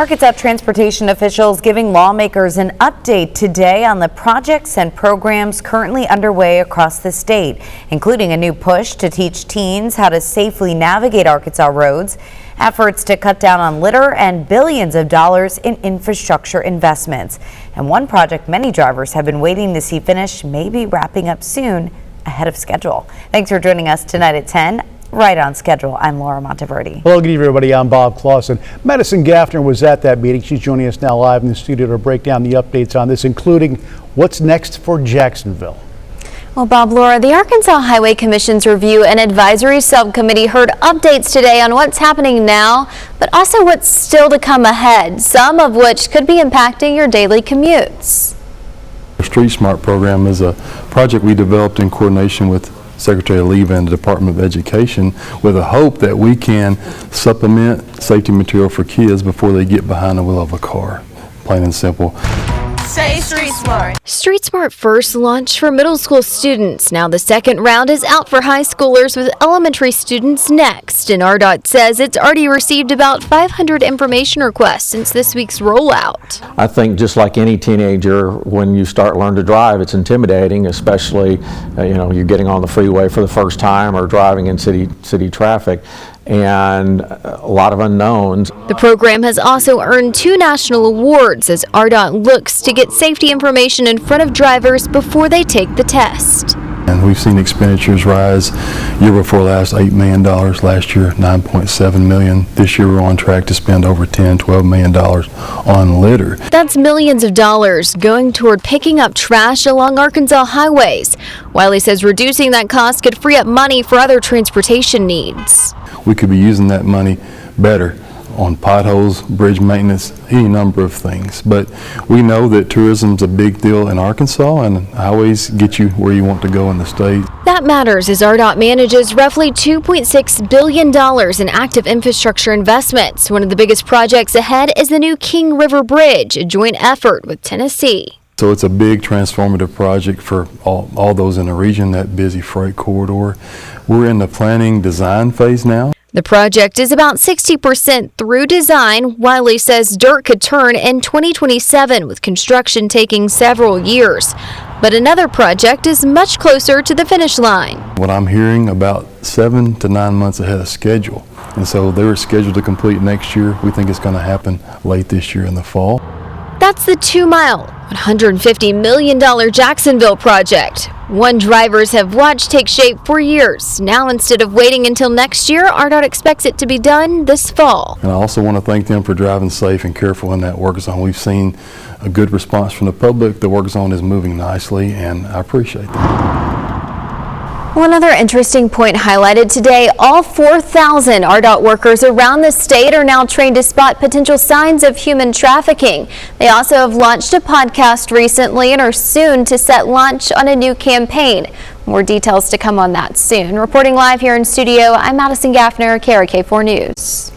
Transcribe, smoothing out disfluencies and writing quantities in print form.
Arkansas transportation officials giving lawmakers an update today on the projects and programs currently underway across the state, including a new push to teach teens how to safely navigate Arkansas roads, efforts to cut down on litter, and billions of dollars in infrastructure investments. And one project many drivers have been waiting to see finish may be wrapping up soon, ahead of schedule. Thanks for joining us tonight at 10. Right on schedule. I'm Laura Monteverde. Hello, good evening, everybody. I'm Bob Clausen. Madison Gaffner was at that meeting. She's joining us now live in the studio to break down the updates on this, including what's next for Jacksonville. Well, Bob, Laura, the Arkansas Highway Commission's Review and Advisory Subcommittee heard updates today on what's happening now, but also what's still to come ahead, some of which could be impacting your daily commutes. The Street Smart program is a project we developed in coordination with Secretary Leva and the Department of Education with a hope that we can supplement safety material for kids before they get behind the wheel of a car. Plain and simple. Say Street Smart. Street Smart first launched for middle school students. Now the second round is out for high schoolers, with elementary students next. And ARDOT says it's already received about 500 information requests since this week's rollout. I think just like any teenager, when you start learning to drive, it's intimidating, especially you're getting on the freeway for the first time or driving in city traffic, and a lot of unknowns. The program has also earned 2 national awards as ARDOT looks to get safety information in front of drivers before they take the test. And we've seen expenditures rise year before last, $8 million. Last year, $9.7 million. This year, we're on track to spend over $10–12 million on litter. That's millions of dollars going toward picking up trash along Arkansas highways. Wiley says reducing that cost could free up money for other transportation needs. We could be using that money better on potholes, bridge maintenance, any number of things. But we know that tourism's a big deal in Arkansas, and highways get you where you want to go in the state. That matters as ARDOT manages roughly $2.6 billion in active infrastructure investments. One of the biggest projects ahead is the new King River Bridge, a joint effort with Tennessee. So it's a big transformative project for all those in the region, that busy freight corridor. We're in the planning design phase now. The project is about 60% through design. Wiley says dirt could turn in 2027, with construction taking several years. But another project is much closer to the finish line. What I'm hearing, about 7 to 9 months ahead of schedule. And so they're scheduled to complete next year. We think it's going to happen late this year in the fall. That's the 2-mile, $150 million Jacksonville project. One drivers have watched take shape for years. Now, instead of waiting until next year, ARDOT expects it to be done this fall. And I also want to thank them for driving safe and careful in that work zone. We've seen a good response from the public. The work zone is moving nicely, and I appreciate that. One other interesting point highlighted today, all 4,000 ARDOT workers around the state are now trained to spot potential signs of human trafficking. They also have launched a podcast recently and are soon to set launch on a new campaign. More details to come on that soon. Reporting live here in studio, I'm Madison Gaffner, KARK 4 News.